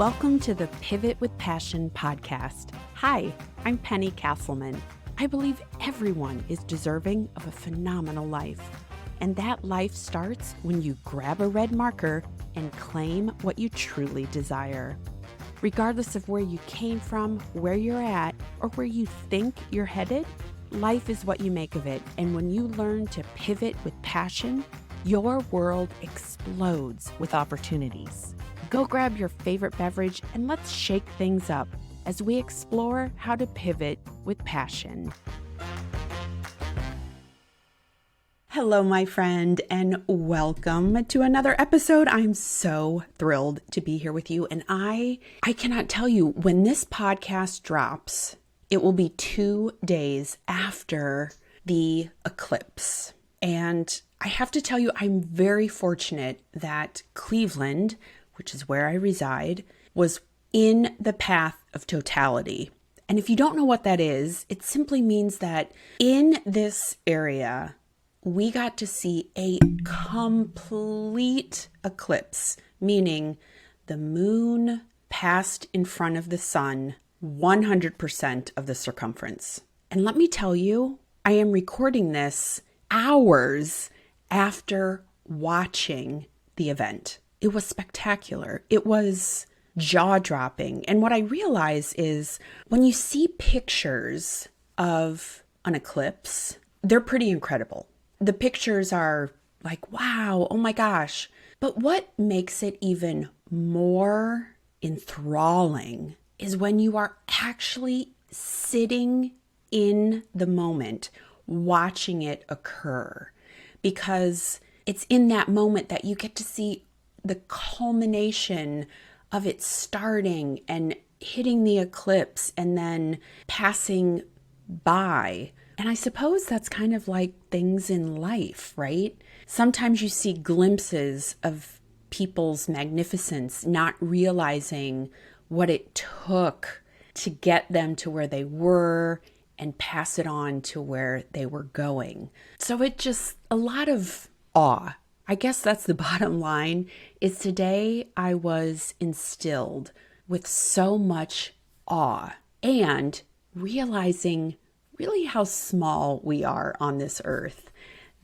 Welcome to the Pivot with Passion podcast. Hi, I'm Penny Casselman. I believe everyone is deserving of a phenomenal life. And that life starts when you grab a red marker and claim what you truly desire. Regardless of where you came from, where you're at, or where you think you're headed, life is what you make of it. And when you learn to pivot with passion, your world explodes with opportunities. Go grab your favorite beverage and let's shake things up as we explore how to pivot with passion. Hello, my friend, and welcome to another episode. I'm so thrilled to be here with you. And I cannot tell you, when this podcast drops, it will be 2 days after the eclipse. And I have to tell you, I'm very fortunate that Cleveland, which is where I reside, was in the path of totality. And if you don't know what that is, it simply means that in this area, we got to see a complete eclipse, meaning the moon passed in front of the sun 100% of the circumference. And let me tell you, I am recording this hours after watching the event. It was spectacular. It was jaw-dropping. And what I realize is when you see pictures of an eclipse, they're pretty incredible. The pictures are like, wow, oh my gosh. But what makes it even more enthralling is when you are actually sitting in the moment, watching it occur. Because it's in that moment that you get to see the culmination of it starting and hitting the eclipse and then passing by. And I suppose that's kind of like things in life, right? Sometimes you see glimpses of people's magnificence, not realizing what it took to get them to where they were and pass it on to where they were going. So it just, a lot of awe. I guess that's the bottom line, is today I was instilled with so much awe and realizing really how small we are on this earth,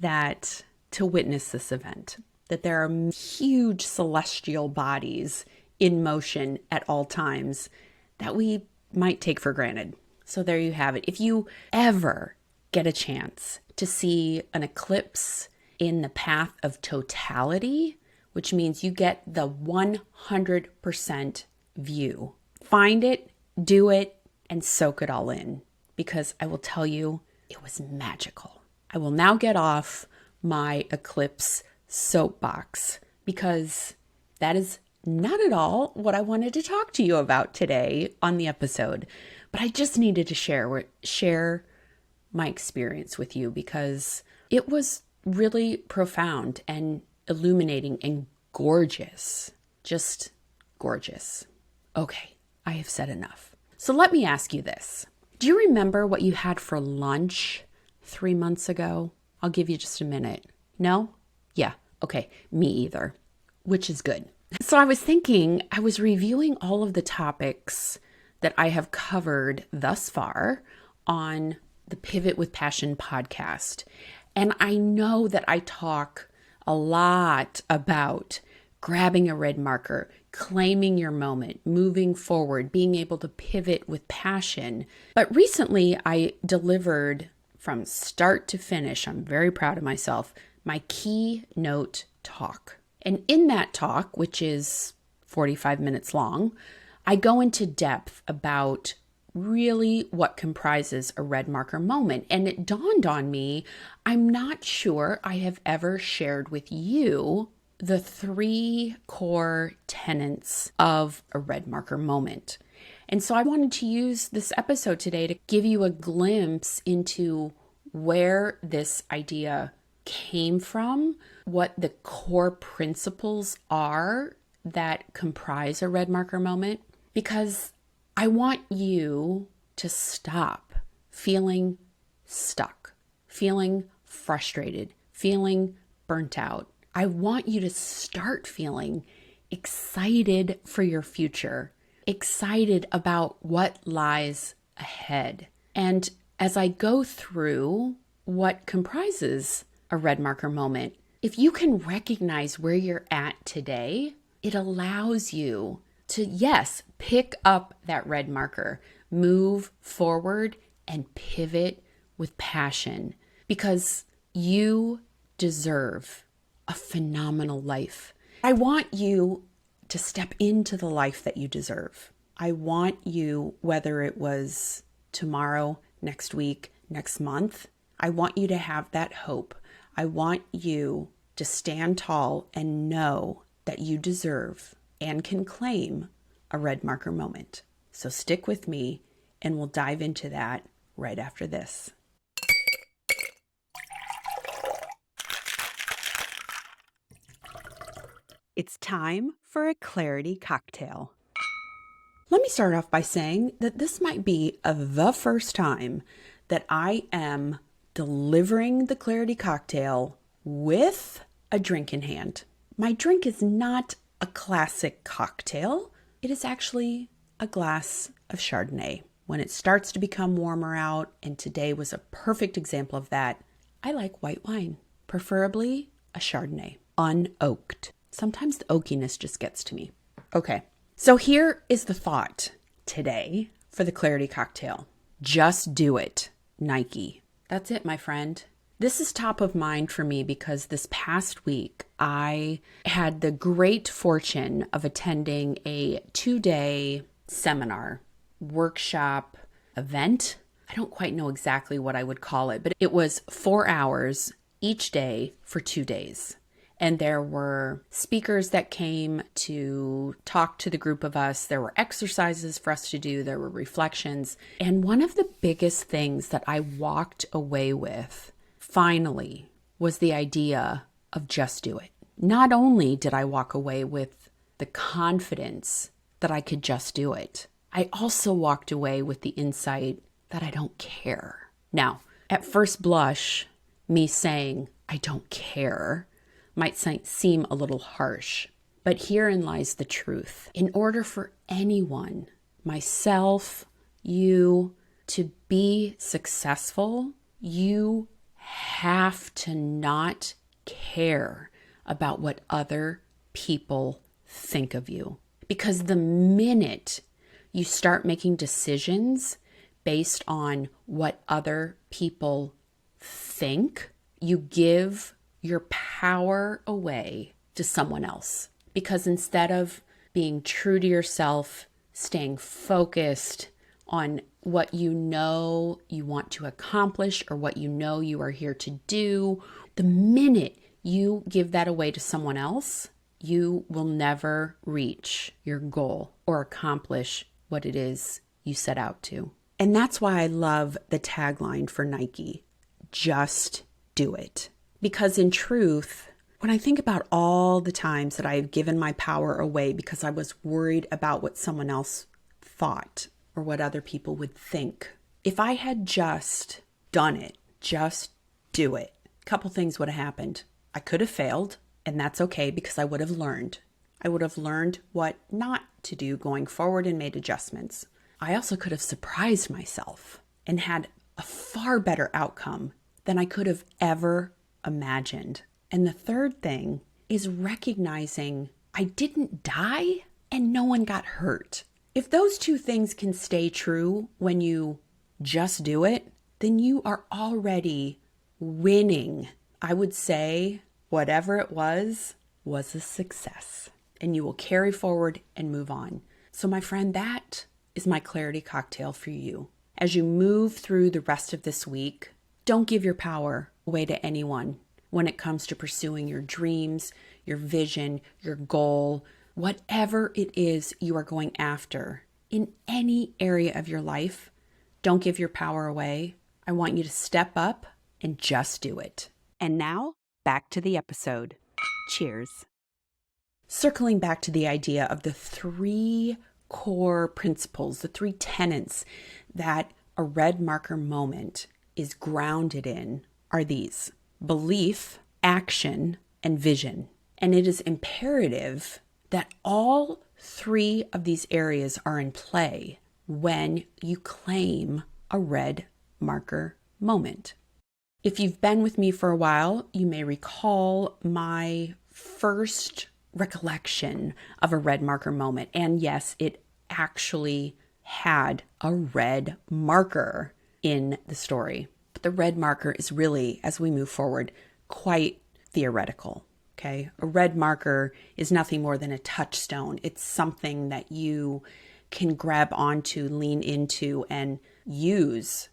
that to witness this event, that there are huge celestial bodies in motion at all times that we might take for granted. So there you have it. If you ever get a chance to see an eclipse in the path of totality, which means you get the 100% view, find it, do it, and soak it all in. Because I will tell you, it was magical. I will now get off my eclipse soapbox because that is not at all what I wanted to talk to you about today on the episode. But I just needed to share my experience with you because it was really profound and illuminating and gorgeous. Just gorgeous. Okay, I have said enough. So let me ask you this. Do you remember what you had for lunch 3 months ago? I'll give you just a minute. No? Yeah. Okay. Me either, which is good. So I was thinking, I was reviewing all of the topics that I have covered thus far on the Pivot with Passion podcast. And I know that I talk a lot about grabbing a red marker, claiming your moment, moving forward, being able to pivot with passion. But recently I delivered from start to finish, I'm very proud of myself, my keynote talk. And in that talk, which is 45 minutes long, I go into depth about really what comprises a red marker moment. And it dawned on me, I'm not sure I have ever shared with you the 3 core tenets of a red marker moment. And so I wanted to use this episode today to give you a glimpse into where this idea came from, what the core principles are that comprise a red marker moment, because I want you to stop feeling stuck, feeling frustrated, feeling burnt out. I want you to start feeling excited for your future, excited about what lies ahead. And as I go through what comprises a red marker moment, if you can recognize where you're at today, it allows you to, yes, pick up that red marker, move forward, and pivot with passion, because you deserve a phenomenal life. I want you to step into the life that you deserve. I want you, whether it was tomorrow, next week, next month, I want you to have that hope. I want you to stand tall and know that you deserve and can claim a red marker moment. So stick with me and we'll dive into that right after this. It's time for a clarity cocktail. Let me start off by saying that this might be the first time that I am delivering the clarity cocktail with a drink in hand. My drink is not a classic cocktail. It is actually a glass of Chardonnay. When it starts to become warmer out, and today was a perfect example of that, I like white wine, preferably a Chardonnay, unoaked. Sometimes the oakiness just gets to me. Okay, so here is the thought today for the clarity cocktail. Just do it, Nike. That's it, my friend. This is top of mind for me because this past week I had the great fortune of attending a 2-day seminar, workshop, event. I don't quite know exactly what I would call it, but it was 4 hours each day for 2 days. And there were speakers that came to talk to the group of us. There were exercises for us to do. There were reflections. And one of the biggest things that I walked away with finally was the idea of just do it. Not only did I walk away with the confidence that I could just do it, I also walked away with the insight that I don't care. Now, at first blush, me saying I don't care might seem a little harsh, but herein lies the truth. In order for anyone, myself, you, to be successful, you have to not care about what other people think of you. Because the minute you start making decisions based on what other people think, you give your power away to someone else. Because instead of being true to yourself, staying focused on what you know you want to accomplish or what you know you are here to do, the minute you give that away to someone else, you will never reach your goal or accomplish what it is you set out to. And that's why I love the tagline for Nike, just do it. Because in truth, when I think about all the times that I have given my power away because I was worried about what someone else thought or what other people would think, if I had just done it, just do it, a couple things would have happened. I could have failed, and that's okay because I would have learned. I would have learned what not to do going forward and made adjustments. I also could have surprised myself and had a far better outcome than I could have ever imagined. And the third thing is recognizing I didn't die and no one got hurt. If those two things can stay true when you just do it, then you are already winning. I would say whatever it was a success, and you will carry forward and move on. So my friend, that is my clarity cocktail for you. As you move through the rest of this week, don't give your power away to anyone when it comes to pursuing your dreams, your vision, your goal, whatever it is you are going after in any area of your life. Don't give your power away. I want you to step up and just do it. And now, back to the episode. Cheers. Circling back to the idea of the 3 core principles, the 3 tenets that a red marker moment is grounded in are these: belief, action, and vision. And it is imperative that all three of these areas are in play when you claim a red marker moment. If you've been with me for a while, you may recall my first recollection of a red marker moment. And yes, it actually had a red marker in the story. But the red marker is really, as we move forward, quite theoretical. Okay. A red marker is nothing more than a touchstone. It's something that you can grab onto, lean into, and use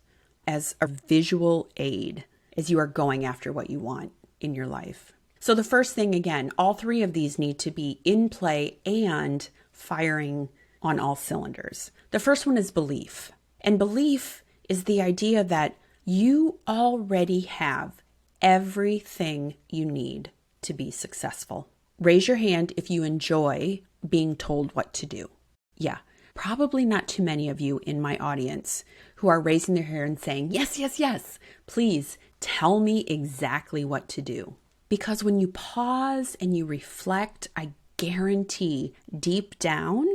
as a visual aid as you are going after what you want in your life. So the first thing, again, all three of these need to be in play and firing on all cylinders. The first one is belief. And belief is the idea that you already have everything you need to be successful. Raise your hand if you enjoy being told what to do. Yeah, probably not too many of you in my audience who are raising their hand and saying, yes, yes, yes, please tell me exactly what to do. Because when you pause and you reflect, I guarantee deep down,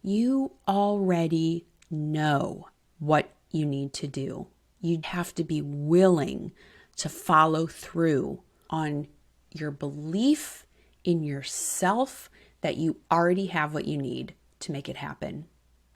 you already know what you need to do. You have to be willing to follow through on your belief in yourself that you already have what you need to make it happen.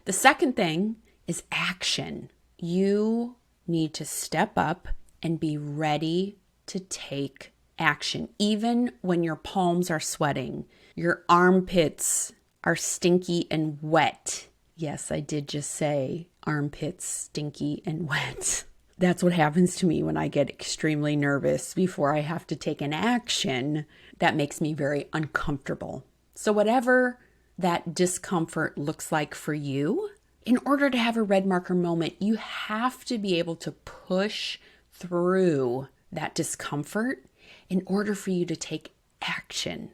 The second thing is action. You need to step up and be ready to take action, even when your palms are sweating, your armpits are stinky and wet. Yes, I did just say armpits stinky and wet. That's what happens to me when I get extremely nervous before I have to take an action that makes me very uncomfortable. So whatever that discomfort looks like for you, in order to have a red marker moment, you have to be able to push through that discomfort in order for you to take action.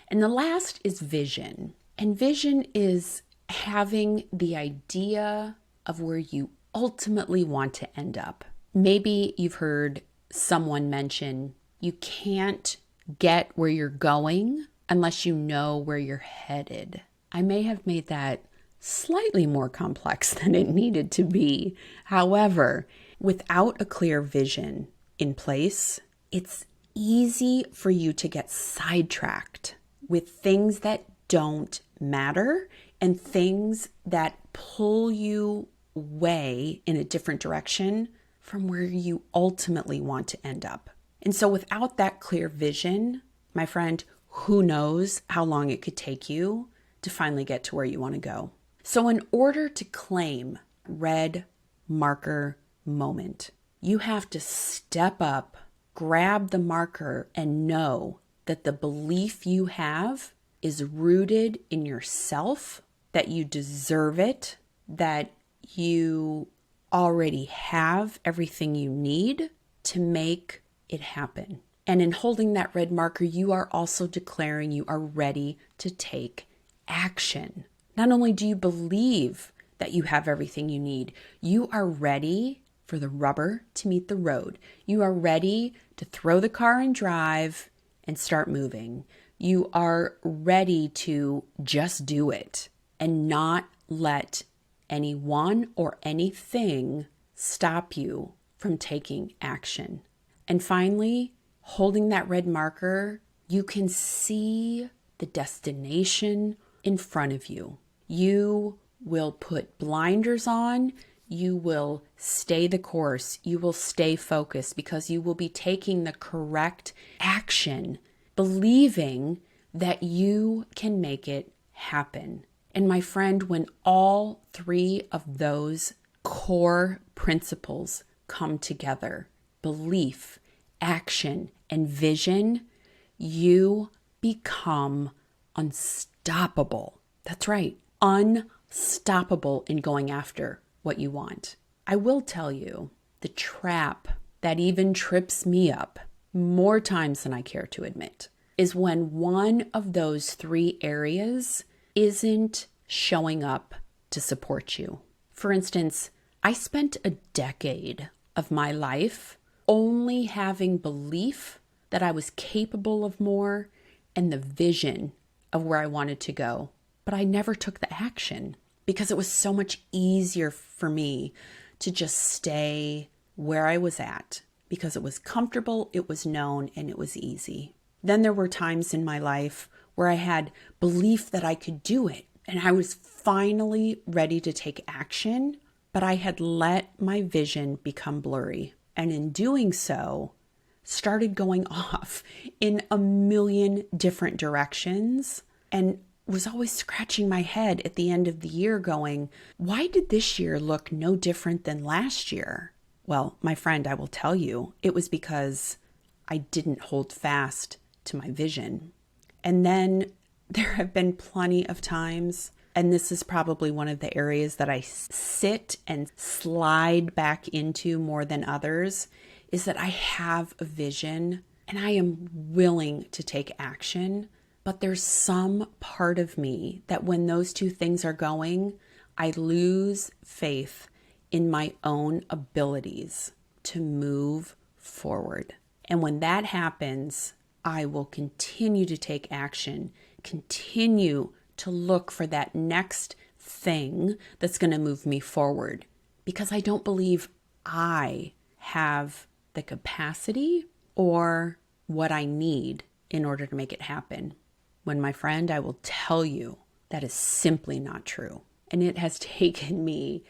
And the last is vision. And vision is having the idea of where you ultimately want to end up. Maybe you've heard someone mention you can't get where you're going unless you know where you're headed. I may have made that slightly more complex than it needed to be. However, without a clear vision in place, it's easy for you to get sidetracked with things that don't matter and things that pull you way in a different direction from where you ultimately want to end up. And so without that clear vision, my friend, who knows how long it could take you to finally get to where you want to go. So in order to claim red marker moment, you have to step up, grab the marker, and know that the belief you have is rooted in yourself, that you deserve it, that you already have everything you need to make it happen. And in holding that red marker, you are also declaring you are ready to take action. Not only do you believe that you have everything you need, you are ready for the rubber to meet the road. You are ready to throw the car and drive and start moving. You are ready to just do it and not let anyone or anything stop you from taking action. And finally, holding that red marker, you can see the destination in front of you. You will put blinders on. You will stay the course. You will stay focused because you will be taking the correct action, believing that you can make it happen. And my friend, when all three of those core principles come together, belief, action, and vision, you become unstoppable. That's right, unstoppable in going after what you want. I will tell you, the trap that even trips me up more times than I care to admit is when one of those three areas isn't showing up to support you. For instance, I spent a decade of my life only having belief that I was capable of more and the vision of where I wanted to go, but I never took the action because it was so much easier for me to just stay where I was at because it was comfortable, it was known, and it was easy. Then there were times in my life where I had belief that I could do it, and I was finally ready to take action, but I had let my vision become blurry. And in doing so, started going off in a million different directions and was always scratching my head at the end of the year going, why did this year look no different than last year? Well, my friend, I will tell you, it was because I didn't hold fast to my vision. And then there have been plenty of times, and this is probably one of the areas that I sit and slide back into more than others, is that I have a vision and I am willing to take action, but there's some part of me that when those two things are going, I lose faith in my own abilities to move forward. And when that happens, I will continue to take action, continue to look for that next thing that's going to move me forward, because I don't believe I have the capacity or what I need in order to make it happen. When, my friend, I will tell you that is simply not true. And it has taken me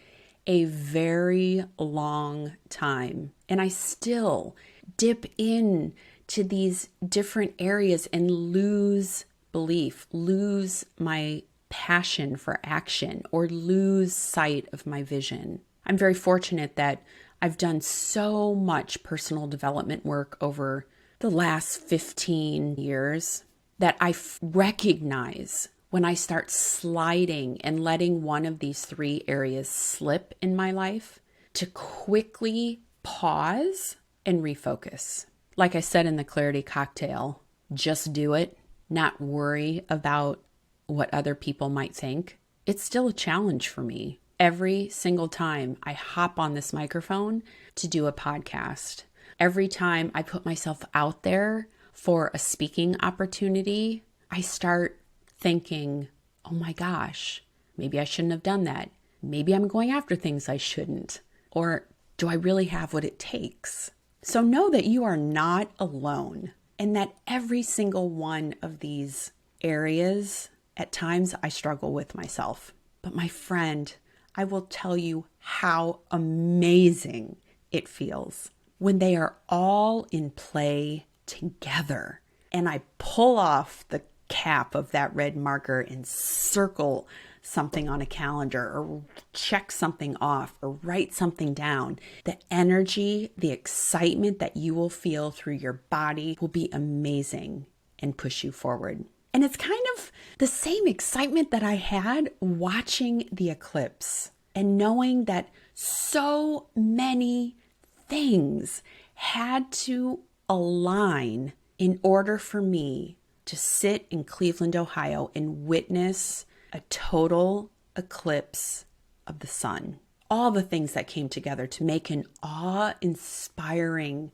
a very long time. And I still dip in to these different areas and lose belief, lose my passion for action, or lose sight of my vision. I'm very fortunate that I've done so much personal development work over the last 15 years that I recognize when I start sliding and letting one of these three areas slip in my life to quickly pause and refocus. Like I said in the Clarity Cocktail, just do it, not worry about what other people might think. It's still a challenge for me. Every single time I hop on this microphone to do a podcast, every time I put myself out there for a speaking opportunity, I start thinking, oh my gosh, maybe I shouldn't have done that. Maybe I'm going after things I shouldn't. Or do I really have what it takes? So know that you are not alone, and that every single one of these areas, at times I struggle with myself. But my friend, I will tell you how amazing it feels when they are all in play together. And I pull off the cap of that red marker and circle something on a calendar, or check something off, or write something down. The energy, the excitement that you will feel through your body will be amazing and push you forward. And it's kind of the same excitement that I had watching the eclipse and knowing that so many things had to align in order for me to sit in Cleveland, Ohio, and witness a total eclipse of the sun. All the things that came together to make an awe-inspiring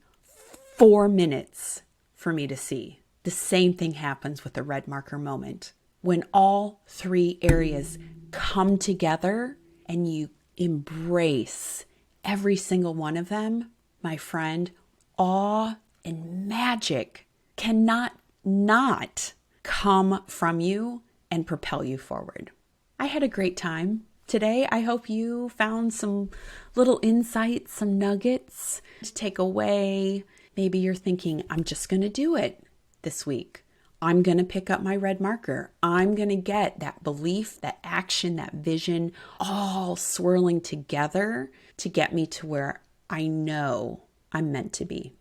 4 minutes for me to see. The same thing happens with the red marker moment. When all three areas come together and you embrace every single one of them, my friend, awe and magic cannot not come from you and propel you forward. I had a great time today. I hope you found some little insights, some nuggets to take away. Maybe you're thinking, I'm just going to do it this week. I'm going to pick up my red marker. I'm going to get that belief, that action, that vision all swirling together to get me to where I know I'm meant to be.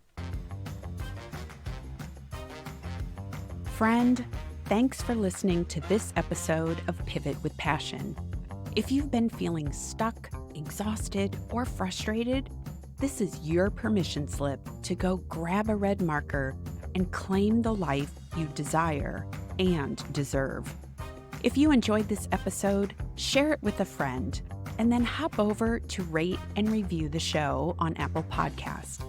Friend, thanks for listening to this episode of Pivot with Passion. If you've been feeling stuck, exhausted, or frustrated, this is your permission slip to go grab a red marker and claim the life you desire and deserve. If you enjoyed this episode, share it with a friend, and then hop over to rate and review the show on Apple Podcasts.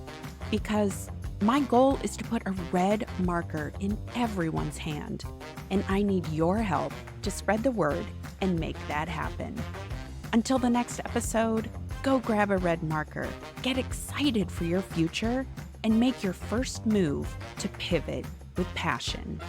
Because My goal is to put a red marker in everyone's hand, and I need your help to spread the word and make that happen. Until the next episode, go grab a red marker, get excited for your future, and make your first move to pivot with passion.